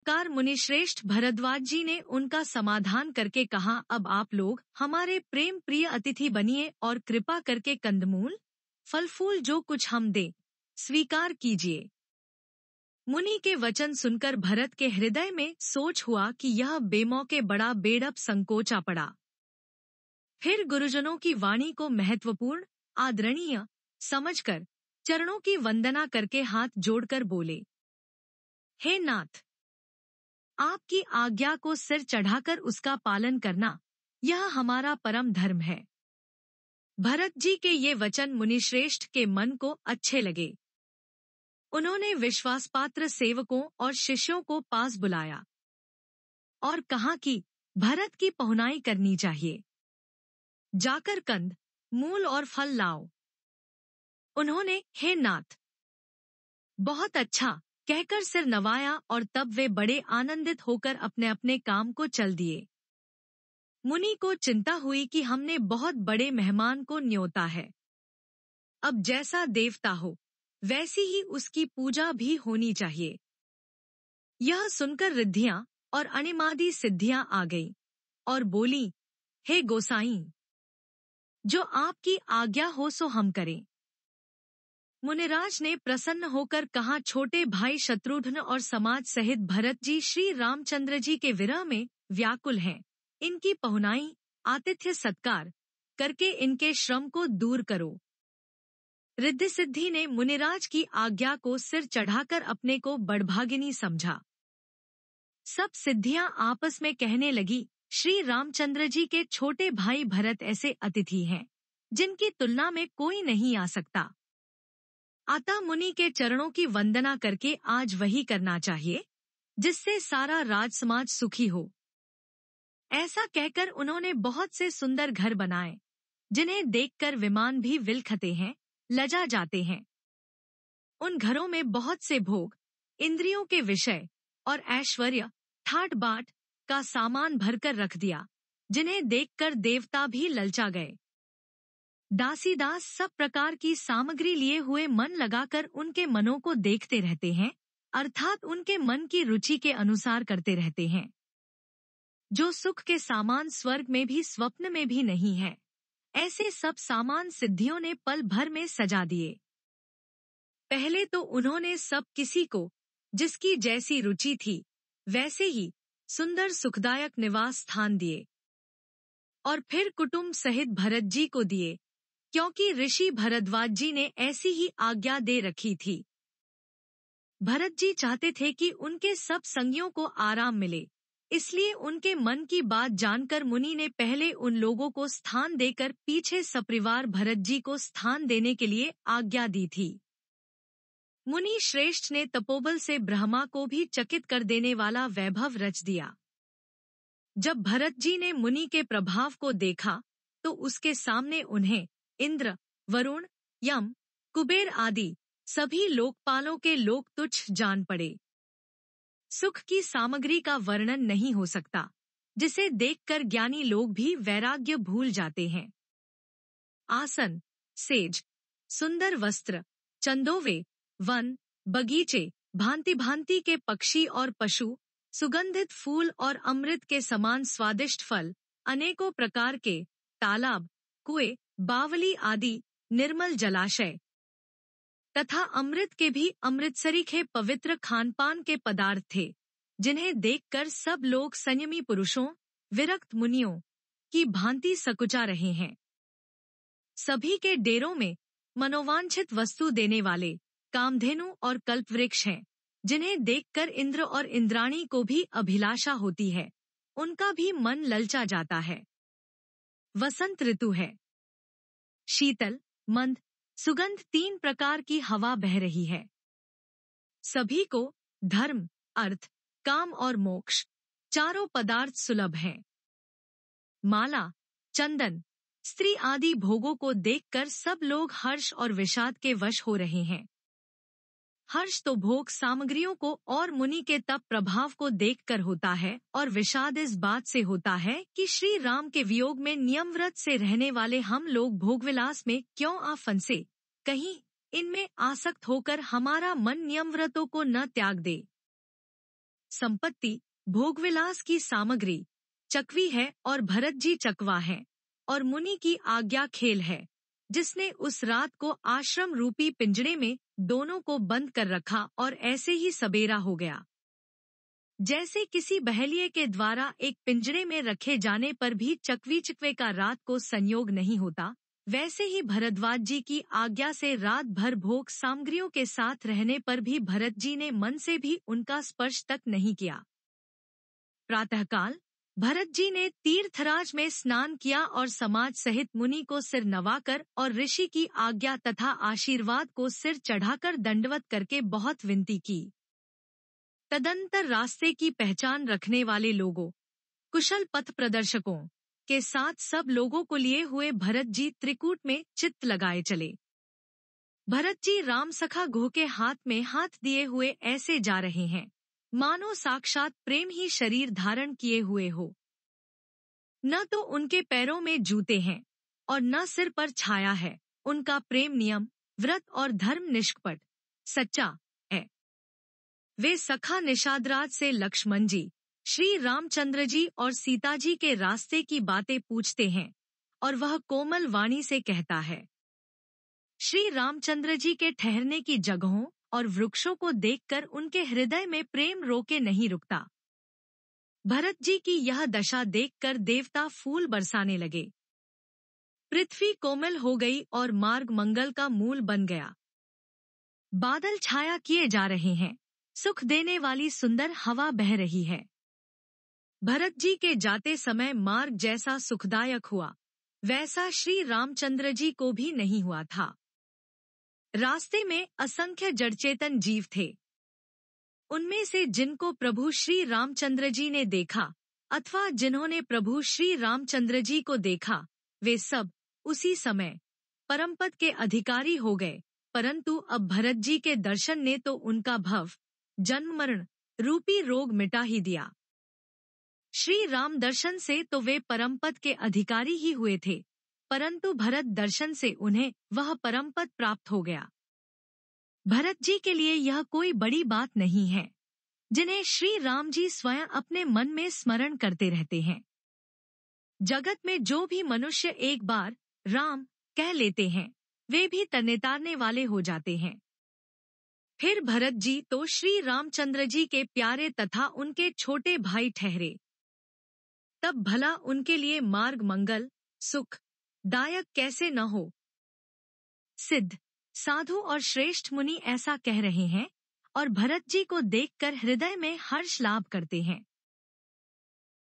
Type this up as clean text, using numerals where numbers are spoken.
Car मुनिश्रेष्ठ Bharadwaj जी ने उनका समाधान करके कहा, अब आप लोग हमारे प्रेम प्रिय अतिथि बनिए और कृपा करके कंदमूल फल फूल जो कुछ हम दे स्वीकार कीजिए। मुनि के वचन सुनकर भरत के हृदय में सोच हुआ कि यह बेमौके बड़ा बेढप संकोचा पड़ा। फिर गुरुजनों की वाणी को महत्वपूर्ण आदरणीय समझकर चरणों की वंदना करके हाथ जोड़कर बोले, हे नाथ, आपकी आज्ञा को सिर चढ़ाकर उसका पालन करना यह हमारा परम धर्म है। भरत जी के ये वचन मुनिश्रेष्ठ के मन को अच्छे लगे। उन्होंने विश्वासपात्र सेवकों और शिष्यों को पास बुलाया और कहा कि भरत की पहुनाई करनी चाहिए। जाकर कंद, मूल और फल लाओ। उन्होंने हे नाथ, बहुत अच्छा कहकर सिर नवाया और तब वे बड़े आनंदित होकर अपने अपने काम को चल दिए। मुनि को चिंता हुई कि हमने बहुत बड़े मेहमान को न्योता है। अब जैसा देवता हो वैसी ही उसकी पूजा भी होनी चाहिए। यह सुनकर रिद्धियां और अणिमादि सिद्धियां आ गईं और बोली, हे गोसाई, जो आपकी आज्ञा हो सो हम करें। मुनिराज ने प्रसन्न होकर कहा, छोटे भाई शत्रुघ्न और समाज सहित भरत जी श्री रामचंद्र जी के विरह में व्याकुल हैं। इनकी पहुनाई आतिथ्य सत्कार करके इनके श्रम को दूर करो। रिद्धि सिद्धि ने मुनिराज की आज्ञा को सिर चढ़ाकर अपने को बड़भागिनी समझा। सब सिद्धियां आपस में कहने लगी, श्री रामचंद्र जी के छोटे भाई भरत ऐसे अतिथि हैं जिनकी तुलना में कोई नहीं आ सकता। अतः मुनि के चरणों की वंदना करके आज वही करना चाहिए जिससे सारा राजसमाज सुखी हो। ऐसा कहकर उन्होंने बहुत से सुंदर घर बनाए जिन्हें देखकर विमान भी विलखते हैं, लजा जाते हैं। उन घरों में बहुत से भोग, इंद्रियों के विषय और ऐश्वर्य ठाट बाट का सामान भरकर रख दिया, जिन्हें देखकर देवता भी ललचा गए। दासीदास सब प्रकार की सामग्री लिए हुए मन लगाकर उनके मनों को देखते रहते हैं, अर्थात उनके मन की रुचि के अनुसार करते रहते हैं। जो सुख के सामान स्वर्ग में भी स्वप्न में भी नहीं है, ऐसे सब सामान सिद्धियों ने पल भर में सजा दिए। पहले तो उन्होंने सब किसी को जिसकी जैसी रुचि थी वैसे ही सुंदर सुखदायक निवास स्थान दिए और फिर कुटुंब सहित भरत जी को दिए, क्योंकि ऋषि भरद्वाज जी ने ऐसी ही आज्ञा दे रखी थी। भरत जी चाहते थे कि उनके सब संगियों को आराम मिले, इसलिए उनके मन की बात जानकर मुनि ने पहले उन लोगों को स्थान देकर पीछे सपरिवार भरत जी को स्थान देने के लिए आज्ञा दी थी। मुनि श्रेष्ठ ने तपोबल से ब्रह्मा को भी चकित कर देने वाला वैभव रच दिया। जब भरत जी ने मुनि के प्रभाव को देखा तो उसके सामने उन्हें इंद्र, वरुण, यम, कुबेर आदि सभी लोकपालों के लोक तुच्छ जान पड़े। सुख की सामग्री का वर्णन नहीं हो सकता, जिसे देखकर ज्ञानी लोग भी वैराग्य भूल जाते हैं। आसन, सेज, सुंदर वस्त्र, चंदोवे, वन, बगीचे, भांति भांति के पक्षी और पशु, सुगंधित फूल और अमृत के समान स्वादिष्ट फल, अनेकों प्रकार के तालाब, कुएं, बावली आदि निर्मल जलाशय तथा अमृत के भी अमृतसरीखे पवित्र खानपान के पदार्थ थे, जिन्हें देखकर सब लोग संयमी पुरुषों, विरक्त मुनियों की भांति सकुचा रहे हैं। सभी के डेरों में मनोवांछित वस्तु देने वाले कामधेनु और कल्पवृक्ष हैं, जिन्हें देखकर इंद्र और इंद्राणी को भी अभिलाषा होती है, उनका भी मन ललचा जाता है। वसंत ऋतु है। शीतल, मंद, सुगंध 3 प्रकार की हवा बह रही है। सभी को धर्म, अर्थ, काम और मोक्ष चारों पदार्थ सुलभ हैं। माला, चंदन, स्त्री आदि भोगों को देखकर सब लोग हर्ष और विषाद के वश हो रहे हैं। हर्ष तो भोग सामग्रियों को और मुनि के तप प्रभाव को देखकर होता है, और विषाद इस बात से होता है कि श्री राम के वियोग में नियमव्रत से रहने वाले हम लोग भोगविलास में क्यों आ फंसे, कहीं इनमें आसक्त होकर हमारा मन नियमव्रतों को न त्याग दे। संपत्ति, भोगविलास की सामग्री चकवी है और भरत जी चकवा है, और मुनि की आज्ञा खेल है, जिसने उस रात को आश्रम रूपी पिंजड़े में दोनों को बंद कर रखा और ऐसे ही सबेरा हो गया। जैसे किसी बहेलिये के द्वारा एक पिंजरे में रखे जाने पर भी चकवी चिकवे का रात को संयोग नहीं होता, वैसे ही भरद्वाज जी की आज्ञा से रात भर भोग सामग्रियों के साथ रहने पर भी भरत जी ने मन से भी उनका स्पर्श तक नहीं किया। प्रातःकाल भरत जी ने तीर्थराज में स्नान किया और समाज सहित मुनि को सिर नवाकर और ऋषि की आज्ञा तथा आशीर्वाद को सिर चढ़ाकर दंडवत करके बहुत विनती की। तदंतर रास्ते की पहचान रखने वाले लोगों, कुशल पथ प्रदर्शकों के साथ सब लोगों को लिए हुए भरत जी त्रिकूट में चित्त लगाए चले। भरत जी राम सखा गुह के हाथ में हाथ दिए हुए ऐसे जा रहे हैं, मानो साक्षात प्रेम ही शरीर धारण किए हुए हो। न तो उनके पैरों में जूते हैं और न सिर पर छाया है। उनका प्रेम नियम, व्रत और धर्म निष्कपट सच्चा है। वे सखा निषादराज से लक्ष्मण जी, श्री रामचंद्र जी और सीता जी के रास्ते की बातें पूछते हैं और वह कोमल वाणी से कहता है। श्री रामचंद्र जी के ठहरने की जगहों और वृक्षों को देखकर उनके हृदय में प्रेम रोके नहीं रुकता। भरत जी की यह दशा देखकर देवता फूल बरसाने लगे। पृथ्वी कोमल हो गई और मार्ग मंगल का मूल बन गया। बादल छाया किए जा रहे हैं, सुख देने वाली सुंदर हवा बह रही है। भरत जी के जाते समय मार्ग जैसा सुखदायक हुआ, वैसा श्री रामचंद्र जी को भी नहीं हुआ था। रास्ते में असंख्य जड़चेतन जीव थे। उनमें से जिनको प्रभु श्री रामचंद्र जी ने देखा अथवा जिन्होंने प्रभु श्री रामचंद्र जी को देखा, वे सब उसी समय परमपद के अधिकारी हो गए। परंतु अब भरत जी के दर्शन ने तो उनका भव, जन्म मरण रूपी रोग मिटा ही दिया। श्री राम दर्शन से तो वे परमपद के अधिकारी ही हुए थे, परंतु भरत दर्शन से उन्हें वह परमपद प्राप्त हो गया। भरत जी के लिए यह कोई बड़ी बात नहीं है, जिन्हें श्री राम जी स्वयं अपने मन में स्मरण करते रहते हैं। जगत में जो भी मनुष्य एक बार राम कह लेते हैं, वे भी तनेतारने वाले हो जाते हैं। फिर भरत जी तो श्री रामचंद्र जी के प्यारे तथा उनके छोटे भाई ठहरे। तब भला उनके लिए मार्ग मंगल सुख दायक कैसे न हो। सिद्ध साधु और श्रेष्ठ मुनि ऐसा कह रहे हैं और भरत जी को देखकर हृदय में हर्ष लाभ करते हैं।